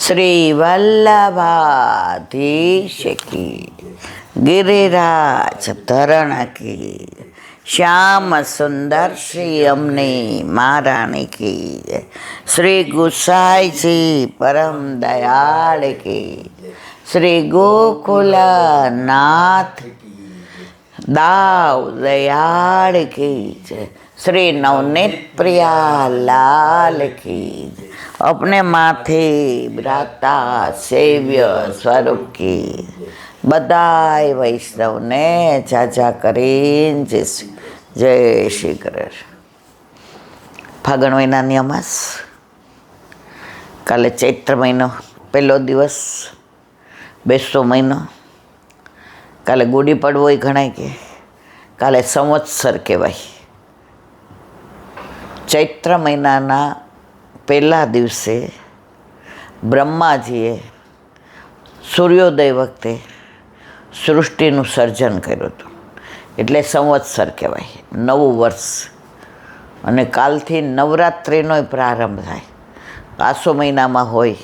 શ્રી વલ્લભાધીશ કી, गिरिराज धरण की, श्याम सुंदर श्री अमनी महारानी की, श्री गुसाई जी परम दयाल की, श्री गोकुल नाथ दाव दयाल की, श्री नवनीत प्रिया लाल की, अपने माथे भ्राता सेव्य स्वरूप की, बधाई वैष्णव ने जाजा करीन जय श्री कृष्ण। फागण महीनानी અમાસ કાલે ચૈત્ર મહિનો પહેલો દિવસ, બેસતો મહિનો, કાલે ગુડી પડવો ગણાય કે કાલે સંવત્સર કહેવાય। ચૈત્ર મહિનાના પહેલા દિવસે બ્રહ્માજીએ સૂર્યોદય વખતે સૃષ્ટિનું સર્જન કર્યું હતું, એટલે સંવત્સર કહેવાય, નવું વર્ષ। અને કાલથી નવરાત્રિનો પ્રારંભ થાય। આસો મહિનામાં હોય,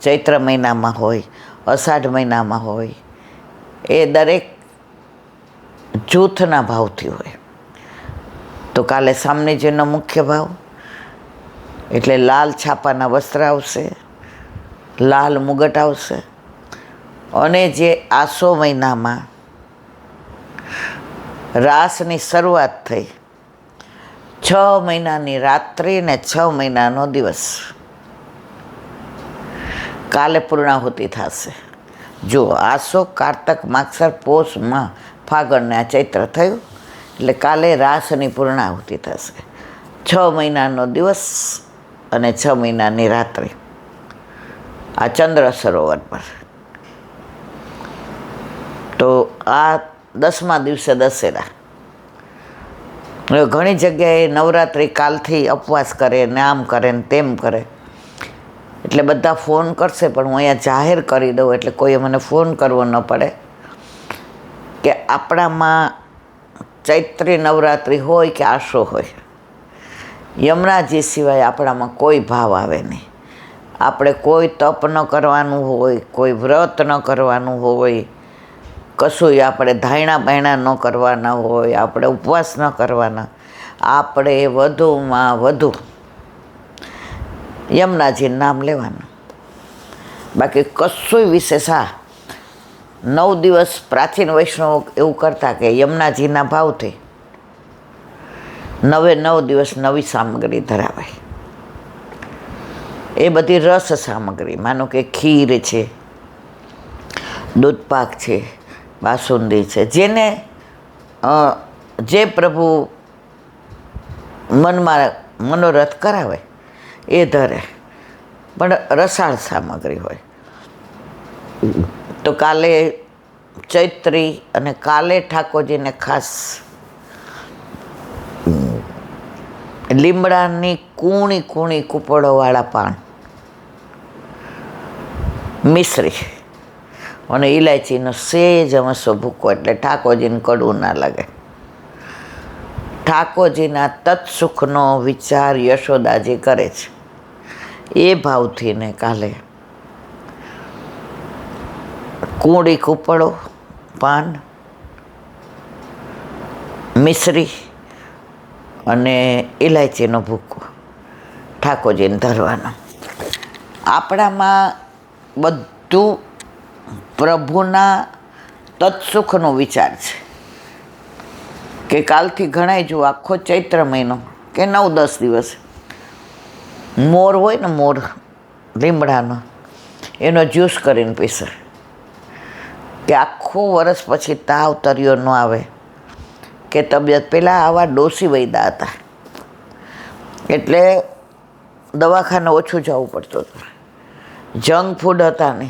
ચૈત્ર મહિનામાં હોય, અષાઢ મહિનામાં હોય, એ દરેક જૂથના ભાવથી હોય। તો કાલે સામનેજીનો મુખ્ય ભાવ એટલે લાલ છાપાના વસ્ત્ર આવશે, લાલ મુગટ આવશે। અને જે આસો મહિનામાં રાસની શરૂઆત થઈ, 6 મહિનાની રાત્રિ ને 6 મહિનાનો દિવસ, કાલે પૂર્ણાહુતિ થશે। જો આસો, કારતક, માગસર, પોષમાં ફાગણને આ ચૈત્ર થયું, એટલે કાલે રાસની પૂર્ણાહુતિ થશે। 6 મહિનાનો દિવસ અને 6 મહિનાની રાત્રિ આ ચંદ્ર સરોવર પર। તો આ 10મા દિવસે દશેરા। ઘણી જગ્યાએ નવરાત્રિ કાલથી ઉપવાસ કરે ને આમ કરે ને તેમ કરે, એટલે બધા ફોન કરશે, પણ હું અહીંયા જાહેર કરી દઉં એટલે કોઈએ મને ફોન કરવો ન પડે કે આપણામાં ચૈત્રી નવરાત્રિ હોય કે આસો હોય, યમુનાજી સિવાય આપણામાં કોઈ ભાવ આવે નહીં। આપણે કોઈ તપ ન કરવાનું હોય, કોઈ વ્રત ન કરવાનું હોય, કશું આપણે ધાયણા બાયણા ન કરવાના હોય, આપણે ઉપવાસ ન કરવાના, આપણે વધુમાં વધુ યમુનાજીનું નામ લેવાનું, બાકી કશું વિશેષ। 9 દિવસ પ્રાચીન વૈષ્ણવ એવું કરતા કે યમુનાજીના ભાવથી 9 દિવસ નવી સામગ્રી ધરાવાય। એ બધી રસ સામગ્રી, માનો કે ખીર છે, દૂધપાક છે, બાસુંદી છે, જેને જે પ્રભુ મનમાં મનોરથ કરાવે એ ધરે, પણ રસાળ સામગ્રી હોય। તો કાલે ચૈત્રી અને કાલે ઠાકોરજીને ખાસ લીમડાની કૂણી કૂણી કૂપળોવાળા પાન, મિશ્રી અને ઇલાયચીનો સેજ અમસો ભૂકો, એટલે ઠાકોરજીને કડવું ના લાગે। ઠાકોરજીના તત્સુખનો વિચાર યશોદાજી કરે છે, એ ભાવથી ને કાલે કૂણી કૂપળો, પાન, મિશ્રી અને ઇલાયચીનો ભૂકો ઠાકોરજીને ધરવાનો। આપણામાં બધું પ્રભુના તત્સુખનો વિચાર છે કે કાલથી ગણાય, જો આખો ચૈત્ર મહિનો કે 9-10 દિવસ મોર હોય ને, મોર લીમડાનો, એનો જ્યુસ કરીને પીશે, કે આખું વર્ષ પછી તાવ તર્યો ન આવે, કે તબિયત પહેલાં આવા ડોસી વૈદા હતા, એટલે દવાખાને ઓછું જવું પડતું હતું, જંક ફૂડ હતા ને।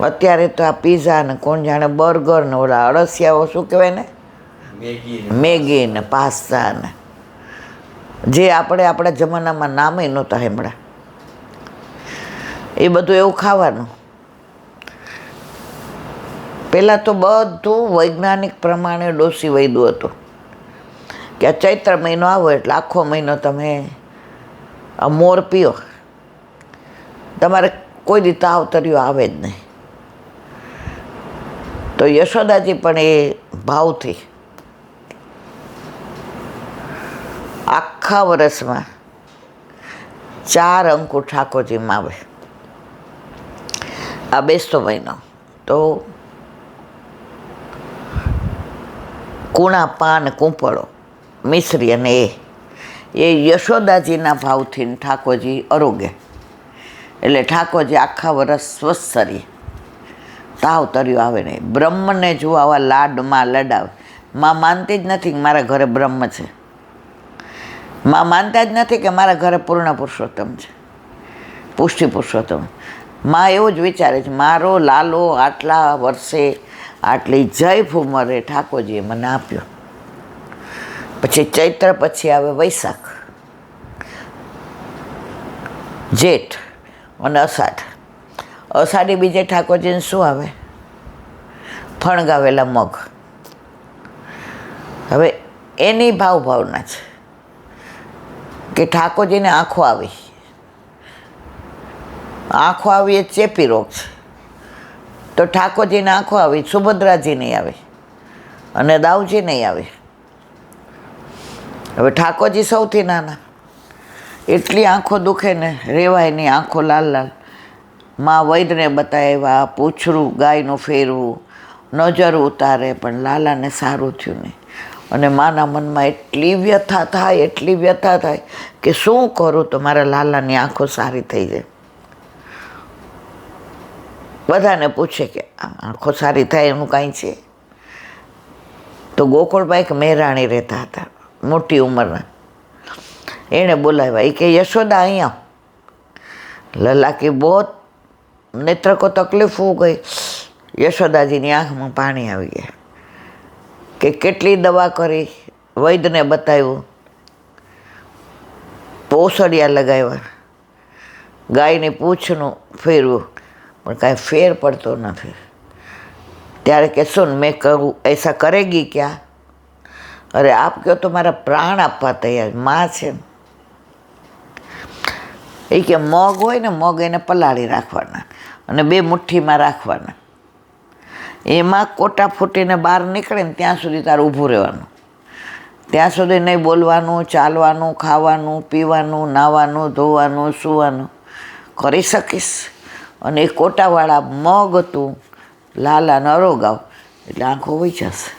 અત્યારે તો આ પીઝા ને કોણ જાણે બર્ગર ને ઓલા અળસિયાઓ શું કહેવાય ને, મેગી ને પાસ્તા ને, જે આપણે આપણા જમાનામાં નામે નહોતા સાંભળ્યા, એ બધું એવું ખાવાનું। પહેલાં તો બધું વૈજ્ઞાનિક પ્રમાણે ડોસી વૈદું હતું કે આ ચૈત્ર મહિનો આવો એટલે આખો મહિનો તમે આ મોર પીઓ, તમારે કોઈ દી તાવ તર્યો આવે જ નહીં. તો યશોદાજી પણ એ ભાવથી આખા વર્ષમાં 4 અંકુર ઠાકોરજીમાં આવે. આ બેસતો મહિનો તો કૂણા પાન કૂંપળો મિશ્રી અને એ યશોદાજીના ભાવથી ઠાકોરજી આરોગ્ય. એટલે ઠાકોરજી આખા વર્ષ સ્વસ્થ રહે, તાવ તર્યો આવે નહીં. બ્રહ્મને જો આવા લાડમાં લડાવે. માં માનતી જ નથી કે મારા ઘરે બ્રહ્મ છે. માં માનતા જ નથી કે મારા ઘરે પૂર્ણ પુરુષોત્તમ છે, પુષ્ટિ પુરુષોત્તમ. માં એવું જ વિચારે છે, મારો લાલો આટલા વર્ષે આટલી જૈફ ઉંમરે ઠાકોરજીએ મને આપ્યો. પછી ચૈત્ર પછી આવે વૈશાખ, જેઠ અને અષાઢ. અષાઢી બીજે ઠાકોરજીને શું આવે? ફણગાવેલા મગ. હવે એની ભાવના છે કે ઠાકોરજીને આંખો આવી. આંખો આવી એ ચેપી રોગ છે. તો ઠાકોરજીને આંખો આવી, સુભદ્રાજી નહીં આવે અને દાઉજી નહીં આવે. હવે ઠાકોરજી સૌથી નાના, એટલી આંખો દુખે ને રેવાય નહીં, આંખો લાલ લાલ. માં વૈદ્યને બતાવ્યા, પૂછડું ગાયનું ફેરવું, નજર ઉતારે, પણ લાલાને સારું થયું નહીં. અને માના મનમાં એટલી વ્યથા થાય કે શું કરું તો મારા લાલાની આંખો સારી થઈ જાય. બધાને પૂછે કે આંખો સારી થાય એનું કાંઈ છે? તો ગોકુળભાઈ કે મહેરાણી રહેતા હતા, મોટી ઉંમરના. એણે બોલાવ્યા. એ કે યશોદા અહીંયા. લલા કે બહુ નેત્ર કો તકલીફ હો ગઈ. યશોદાજીની આંખમાં પાણી આવી ગયા કે કેટલી દવા કરી, વૈદ્યને બતાવ્યું, ઓસડિયા લગાવ્યા, ગાયની પૂંછનું ફેરવું, પણ કાંઈ ફેર પડતો નથી. ત્યારે કે સુન મેં કહું એસા કરેગી ક્યાં? અરે આપ કહો તો મારા પ્રાણ આપવા તૈયાર. માં છે એ કે મગ હોય ને, મગ એને પલાળી રાખવાના અને 2 મુઠ્ઠીમાં રાખવાના. એમાં કોટા ફૂટીને બહાર નીકળે ને ત્યાં સુધી તારે ઊભું રહેવાનું. ત્યાં સુધી નહીં બોલવાનું, ચાલવાનું, ખાવાનું, પીવાનું, નાહવાનું, ધોવાનું, સૂવાનું કરી શકીશ. અને એ કોટાવાળા મગ તું લાલાને અરોગાવ એટલે આંખો વહી જશે.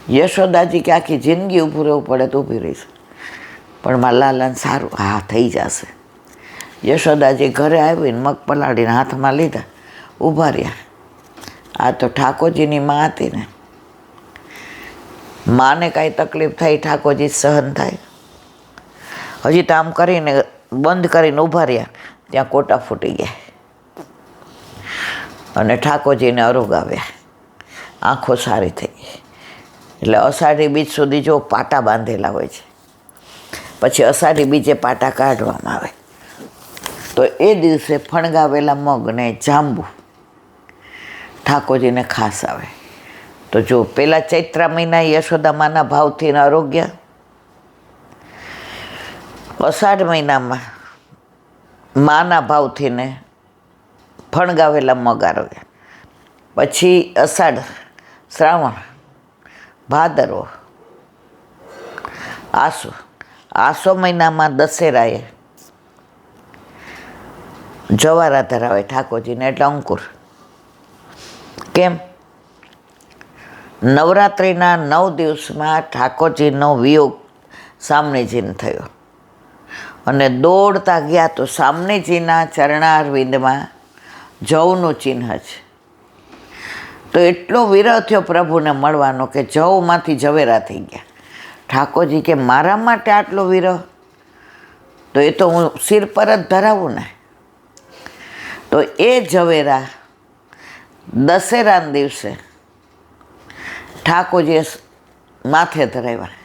યશોદાજી કે આખી જિંદગી ઊભું રહેવું પડે તો ઊભી રહીશ, પણ મારા લાલાને સારું હા થઈ જશે. યશોદાજી ઘરે આવીને મગ પલાળીને હાથમાં લીધા, ઊભા રહ્યા. આ તો ઠાકોરજીની માં હતી ને. માને કાંઈ તકલીફ થાય ઠાકોરજી સહન થાય. હજી તો આમ કરીને બંધ કરીને ઊભા રહ્યા, ત્યાં કોટા ફૂટી ગયા અને ઠાકોરજીને અરોગાવ્યા. આંખો સારી થઈ ગઈ. એટલે અષાઢી બીજ સુધી જો પાટા બાંધેલા હોય છે, પછી અષાઢી બીજે પાટા કાઢવામાં આવે. તો એ દિવસે ફણગાવેલા મગ ને જાંબુ ઠાકોરજીને ખાસ આવે. તો જો પેલા ચૈત્ર મહિના યશોદા માના ભાવથી આરોગ્ય, અષાઢ મહિનામાં માના ભાવથી ને ફણગાવેલા મગ આરોગ્ય. પછી અષાઢ, શ્રાવણ, ભાદરવો, આસો મહિનામાં દશેરાએ જવારા ધરાવે ઠાકોરજીને, એટલે અંકુર. કેમ? નવરાત્રિના 9 દિવસમાં ઠાકોરજીનો વિયોગ સામનેજીને થયો અને દોડતા ગયા તો સામનેજીના ચરણારવિંદમાં જવનું ચિહ્ન છે. તો એટલો વિરહ થયો પ્રભુને મળવાનો કે જવમાંથી ઝવેરા થઈ ગયા. ઠાકોરજી કે મારા માટે આટલો વિરહ? તો એ તો હું સિર પર જ ધરાવું ને. તો એ ઝવેરા દશેરાના દિવસે ઠાકોરજીએ માથે ધરાવ્યા.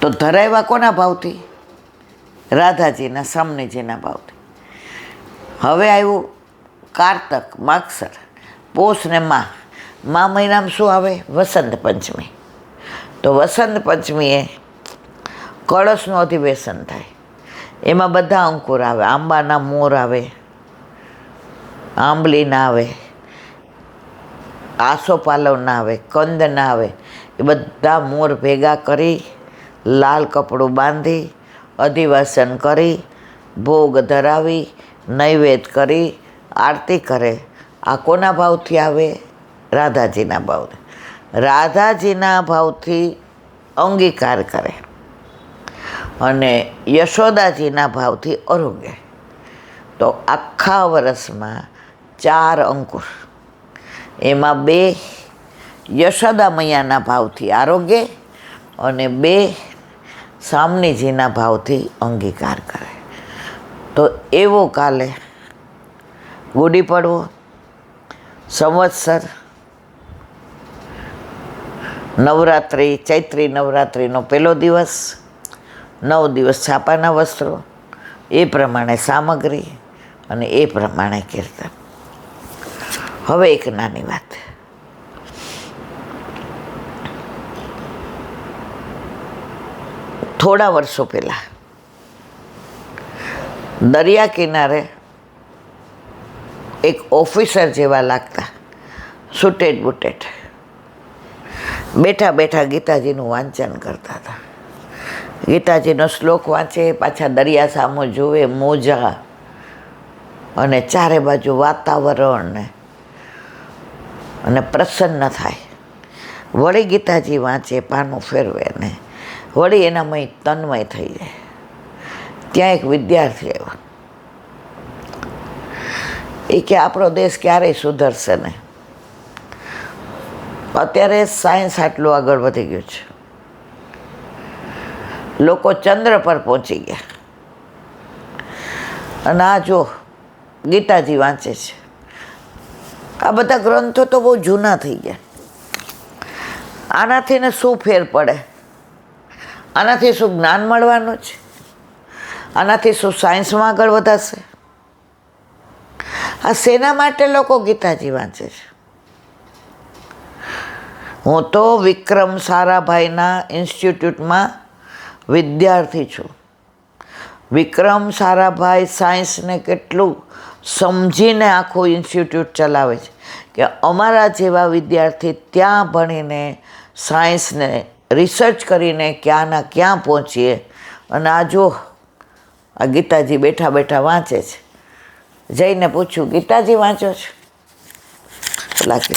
તો ધરાવ્યા કોના ભાવથી? રાધાજીના, સામનેજીના ભાવથી. હવે આવ્યું કારતક, માગસર, પોષ ને મા મહિનામાં શું આવે? વસંત પંચમી. તો વસંત પંચમીએ કળશનું અધિવેશન થાય. એમાં બધા અંકુર આવે. આંબાના મોર આવે, આંબલીના આવે, આસોપાલવના આવે, કંદના આવે. એ બધા મોર ભેગા કરી, લાલ કપડું બાંધી, અધિવાસન કરી, ભોગ ધરાવી, નૈવેદ્ય કરી, આરતી કરે. આ કોના ભાવથી આવે? રાધાજીના ભાવથી. રાધાજીના ભાવથી અંગીકાર કરે અને યશોદાજીના ભાવથી આરોગે. તો આખા વર્ષમાં 4 અંકુર, એમાં 2 યશોદા મૈયાના ભાવથી આરોગે અને 2 સામનીજીના ભાવથી અંગીકાર કરે. તો એવો કાલે ગુડી પડવો, સંવત્સર, નવરાત્રિ, ચૈત્રી નવરાત્રિનો પહેલો દિવસ, 9 દિવસ છાપાના વસ્ત્રો, એ પ્રમાણે સામગ્રી અને એ પ્રમાણે કીર્તન. હવે એક નાની વાત, થોડા વર્ષો પહેલાં દરિયા કિનારે એક ઓફિસર જેવા લાગતા, સુટેડ બુટેડ, બેઠા બેઠા ગીતાજીનું વાંચન કરતા હતા. ગીતાજીનો શ્લોક વાંચે, પાછા દરિયા સામો જોવે, મોજા, અને ચારે બાજુ વાતાવરણ અને પ્રસન્ન થાય. વળી ગીતાજી વાંચે, પાનું ફેરવે ને વળી એનામય તન્મય થઈ જાય. ત્યાં એક વિદ્યાર્થી આવ્યો. એ કે આપણો દેશ ક્યારેય સુધરશે નહીં. અત્યારે સાયન્સ આટલું આગળ વધી ગયું છે, લોકો ચંદ્ર પર પહોંચી ગયા, અને આ જો ગીતાજી વાંચે છે. આ બધા ગ્રંથો તો બહુ જૂના થઈ ગયા. આનાથી ને શું ફેર પડે? આનાથી શું જ્ઞાન મળવાનું છે? આનાથી શું સાયન્સમાં આગળ વધાશે? આ શેના માટે લોકો ગીતાજી વાંચે છે? હું તો વિક્રમ સારાભાઈના ઇન્સ્ટિટ્યૂટમાં વિદ્યાર્થી છું. વિક્રમ સારાભાઈ સાયન્સને કેટલું સમજીને આખું ઇન્સ્ટિટ્યૂટ ચલાવે છે કે અમારા જેવા વિદ્યાર્થી ત્યાં ભણીને સાયન્સને રિસર્ચ કરીને ક્યાંના ક્યાં પહોંચીએ. અને આ જો આ ગીતાજી બેઠા બેઠા વાંચે છે. જઈને પૂછ્યું, ગીતાજી વાંચો છો? પેલા કે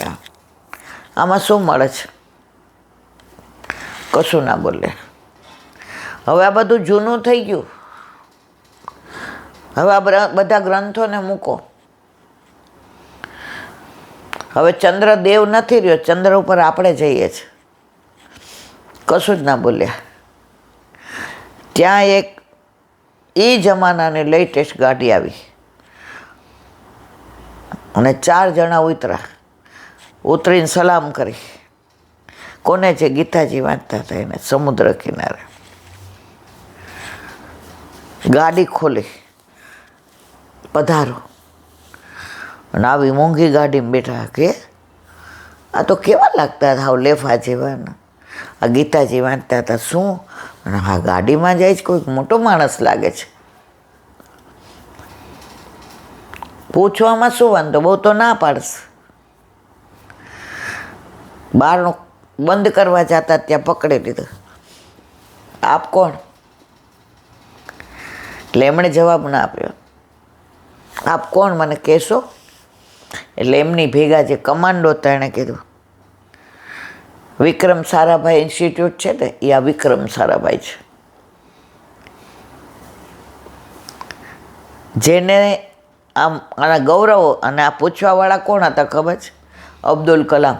આમાં શું મળે છે? કશું ના બોલે. હવે આ બધું જૂનું થઈ ગયું. હવે આ બધા ગ્રંથોને મૂકો. હવે ચંદ્ર દેવ નથી રહ્યો, ચંદ્ર ઉપર આપણે જઈએ છીએ. કશું જ ના બોલ્યા. ત્યાં એક એ જમાનાની લેટેસ્ટ ગાડી આવી અને 4 જણા ઉતરા. ઉતરીને સલામ કરી. કોને? જે ગીતાજી વાંચતા હતા એને. સમુદ્ર કિનારે ગાડી ખોલી, પધારો. અને આવી મોંઘી ગાડીમાં બેઠા. કે આ તો કેવા લાગતા હતા, હાવ લેફા જેવા. આ ગીતાજી વાંચતા હતા. શું? અને હા, ગાડીમાં જાય છે, કોઈક મોટો માણસ લાગે છે. પૂછવામાં શું વાંધો? બહુ તો ના પાડશે. બહારનું બંધ કરવા જતા ત્યાં પકડી લીધો. આપ કોણ? એટલે એમણે જવાબ ના આપ્યો. આપ કોણ મને કહેશો? એટલે એમની ભેગા જે કમાન્ડો હતા એણે કીધું, વિક્રમ સારાભાઈ ઇન્સ્ટિટ્યૂટ છે ને, એ આ વિક્રમ સારાભાઈ છે. જેને આના ગૌરવો. અને આ પૂછવાવાળા કોણ હતા ખબર છે? અબ્દુલ કલામ.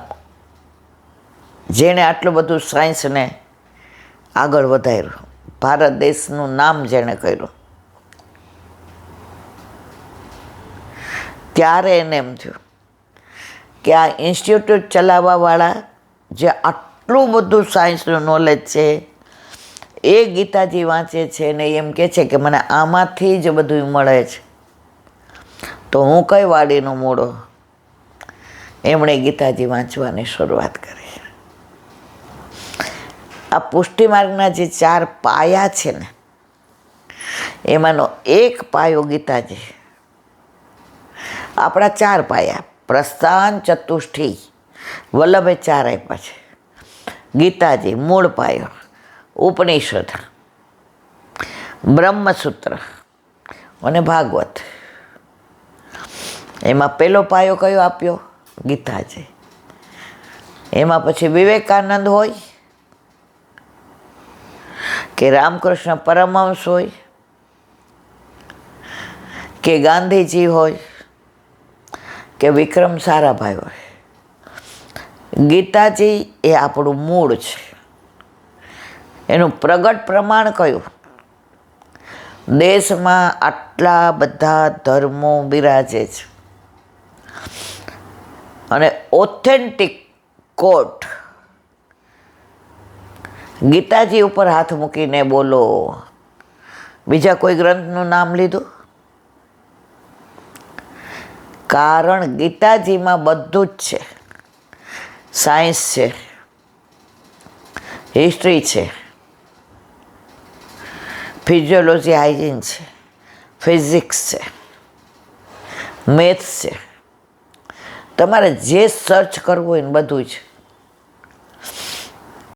જેણે આટલું બધું સાયન્સને આગળ વધાર્યું, ભારત દેશનું નામ જેણે કર્યું. ત્યારે એને એમ થયું કે આ ઇન્સ્ટિટ્યૂટ ચલાવવાવાળા જે આટલું બધું સાયન્સનું નોલેજ છે, એ ગીતાજી વાંચે છે ને એમ કહે છે કે મને આમાંથી જ બધું મળે છે, તો હું કઈ વાડીનો મૂળો. એમણે ગીતાજી વાંચવાની શરૂઆત કરી. આ પુષ્ટિ માર્ગના જે 4 પાયા છે ને, એમાંનો એક પાયો ગીતાજી. આપણા 4 પાયા, પ્રસ્થાન, ચતુષ્ઠી, વલ્લભે 4 આપ્યા છે. ગીતાજી મૂળ પાયો, ઉપનિષદ, બ્રહ્મસૂત્ર અને ભાગવત. એમાં પહેલો પાયો કયો આપ્યો? ગીતાજી. એમાં પછી વિવેકાનંદ હોય કે રામકૃષ્ણ પરમહંસ હોય કે ગાંધીજી હોય કે વિક્રમ સારાભાઈ હોય, ગીતાજી એ આપણું મૂળ છે. એનું પ્રગટ પ્રમાણ કયું? દેશમાં આટલા બધા ધર્મો બિરાજે છે અને ઓથેન્ટિક કોટ ગીતાજી ઉપર હાથ મૂકીને બોલો. બીજા કોઈ ગ્રંથનું નામ લીધું? કારણ ગીતાજીમાં બધું જ છે. સાયન્સ છે, હિસ્ટ્રી છે, ફિઝિયોલોજી, હાઇજીન છે, ફિઝિક્સ છે, મેથ્સ છે. તમારે જે સર્ચ કરવું હોય ને બધું જ.